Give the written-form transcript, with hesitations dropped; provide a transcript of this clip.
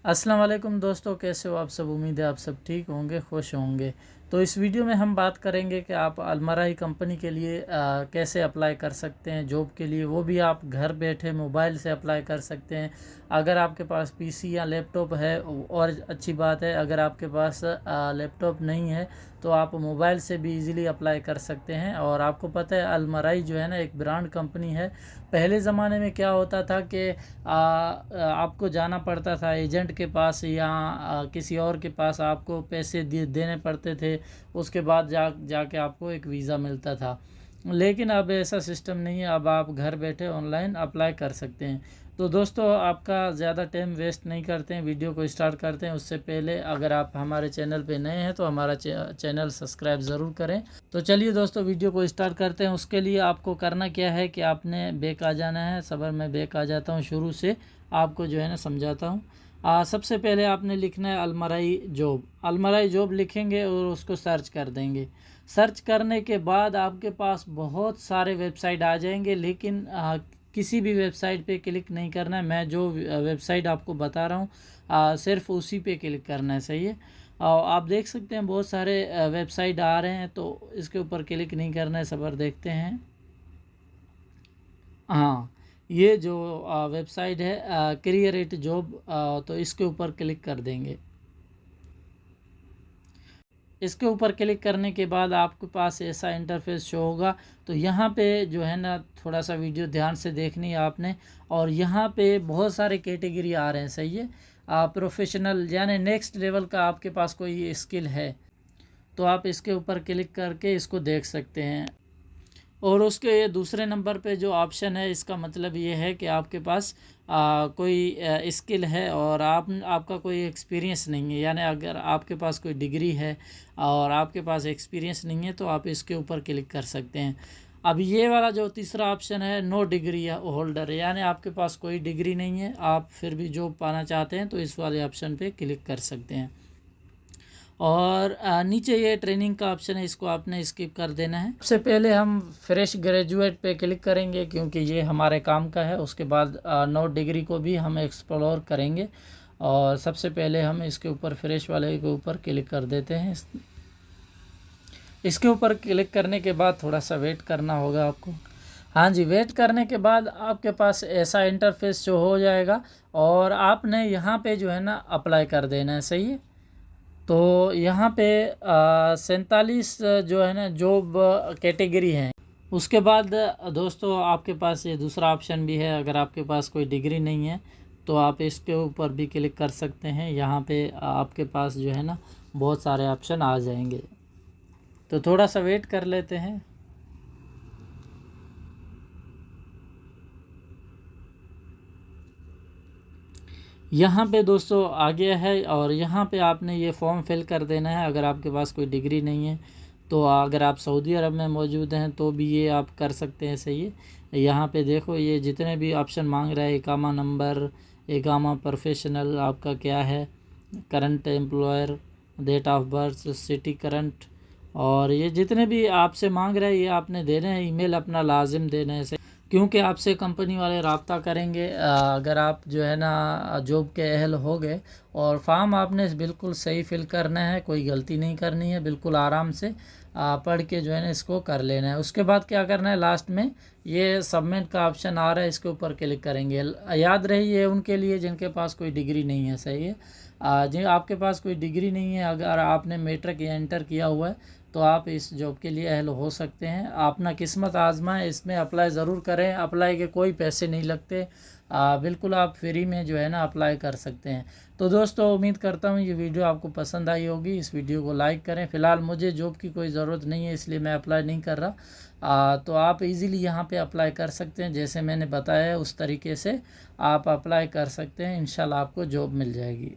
अस्सलाम वालेकुम दोस्तों, कैसे हो आप सब। उम्मीद है आप सब ठीक होंगे, खुश होंगे। तो इस वीडियो में हम बात करेंगे कि आप अलमराई कंपनी के लिए कैसे अप्लाई कर सकते हैं जॉब के लिए। वो भी आप घर बैठे मोबाइल से अप्लाई कर सकते हैं। अगर आपके पास पीसी या लैपटॉप है और अच्छी बात है, अगर आपके पास लैपटॉप नहीं है तो आप मोबाइल से भी इजीली अप्लाई कर सकते हैं। और आपको पता है अलमराई जो है ना, एक ब्रांड कंपनी है। पहले ज़माने में क्या होता था कि आपको जाना पड़ता था एजेंट के पास या किसी और के पास, आपको पैसे देने पड़ते थे। उसके बाद जाके आपको एक वीज़ा मिलता था। लेकिन अब ऐसा सिस्टम नहीं है, अब आप घर बैठे ऑनलाइन अप्लाई कर सकते हैं। तो दोस्तों, आपका ज़्यादा टाइम वेस्ट नहीं करते हैं, वीडियो को स्टार्ट करते हैं। उससे पहले अगर आप हमारे चैनल पे नए हैं तो हमारा चैनल सब्सक्राइब ज़रूर करें। तो चलिए दोस्तों, वीडियो को स्टार्ट करते हैं। उसके लिए आपको करना क्या है कि आपने बैक आ जाना है। सबर मैं बैक आ जाता हूँ, शुरू से आपको जो है ना समझाता हूँ। सबसे पहले आपने लिखना है अलमराई जॉब। अलमराई जॉब लिखेंगे और उसको सर्च कर देंगे। सर्च करने के बाद आपके पास बहुत सारे वेबसाइट आ जाएंगे, लेकिन किसी भी वेबसाइट पे क्लिक नहीं करना है। मैं जो वेबसाइट आपको बता रहा हूँ सिर्फ उसी पे क्लिक करना है, सही है। आप देख सकते हैं बहुत सारे वेबसाइट आ रहे हैं, तो इसके ऊपर क्लिक नहीं करना है। सबर देखते हैं। हाँ, ये जो वेबसाइट है करियर जॉब, तो इसके ऊपर क्लिक कर देंगे। इसके ऊपर क्लिक करने के बाद आपके पास ऐसा इंटरफेस शो होगा। तो यहाँ पे जो है ना, थोड़ा सा वीडियो ध्यान से देखनी है आपने। और यहाँ पे बहुत सारे कैटेगरी आ रहे हैं, सही है। प्रोफेशनल यानी नेक्स्ट लेवल का आपके पास कोई स्किल है तो आप इसके ऊपर क्लिक करके इसको देख सकते हैं। और उसके दूसरे नंबर पे जो ऑप्शन है, इसका मतलब ये है कि आपके पास कोई स्किल है और आपका कोई एक्सपीरियंस नहीं है। यानी अगर आपके पास कोई डिग्री है और आपके पास एक्सपीरियंस नहीं है तो आप इसके ऊपर क्लिक कर सकते हैं। अब ये वाला जो तीसरा ऑप्शन है, नो डिग्री होल्डर, यानी आपके पास कोई डिग्री नहीं है, आप फिर भी जॉब पाना चाहते हैं तो इस वाले ऑप्शन पे क्लिक कर सकते हैं। और नीचे ये ट्रेनिंग का ऑप्शन है, इसको आपने स्किप कर देना है। सबसे पहले हम फ्रेश ग्रेजुएट पे क्लिक करेंगे क्योंकि ये हमारे काम का है। उसके बाद नो डिग्री को भी हम एक्सप्लोर करेंगे। और सबसे पहले हम इसके ऊपर फ्रेश वाले के ऊपर क्लिक कर देते हैं। इसके ऊपर क्लिक करने के बाद थोड़ा सा वेट करना होगा आपको। हाँ जी, वेट करने के बाद आपके पास ऐसा इंटरफेस जो हो जाएगा और आपने यहाँ पे जो है ना अप्लाई कर देना है, सही है। तो यहाँ पे 47 जो है ना जॉब कैटेगरी है। उसके बाद दोस्तों आपके पास ये दूसरा ऑप्शन भी है। अगर आपके पास कोई डिग्री नहीं है तो आप इसके ऊपर भी क्लिक कर सकते हैं। यहाँ पे आपके पास जो है ना बहुत सारे ऑप्शन आ जाएंगे। तो थोड़ा सा वेट कर लेते हैं। यहाँ पे दोस्तों आ गया है और यहाँ पे आपने ये फॉर्म फिल कर देना है। अगर आपके पास कोई डिग्री नहीं है तो अगर आप सऊदी अरब में मौजूद हैं तो भी ये आप कर सकते हैं, सही है। यहाँ पे देखो ये जितने भी ऑप्शन मांग रहा है, इकामा नंबर, इकामा प्रोफेशनल आपका क्या है, current employer, date of birth, city current, और ये जितने भी आपसे मांग रहे हैं ये आपने देने हैं। ईमेल अपना लाजिम देना है, क्योंकि आपसे कंपनी वाले रब्ता करेंगे अगर आप जो है ना जॉब के अहल हो गए। और फॉर्म आपने बिल्कुल सही फिल करना है, कोई गलती नहीं करनी है, बिल्कुल आराम से पढ़ के जो है ना इसको कर लेना है। उसके बाद क्या करना है, लास्ट में ये सबमिट का ऑप्शन आ रहा है, इसके ऊपर क्लिक करेंगे। याद रहिए उनके लिए जिनके पास कोई डिग्री नहीं है, सही है। जो आपके पास कोई डिग्री नहीं है, अगर आपने मैट्रिक या इंटर किया हुआ है तो आप इस जॉब के लिए अहल हो सकते हैं। अपना किस्मत आजमाएं, इसमें अप्लाई ज़रूर करें। अप्लाई के कोई पैसे नहीं लगते, बिल्कुल आप फ्री में जो है ना अप्लाई कर सकते हैं। तो दोस्तों, उम्मीद करता हूँ ये वीडियो आपको पसंद आई होगी। इस वीडियो को लाइक करें। फ़िलहाल मुझे जॉब की कोई ज़रूरत नहीं है, इसलिए मैं अप्लाई नहीं कर रहा। तो आप इजीली यहाँ पे अप्लाई कर सकते हैं। जैसे मैंने बताया उस तरीके से आप अप्लाई कर सकते हैं। इंशाल्लाह आपको जॉब मिल जाएगी।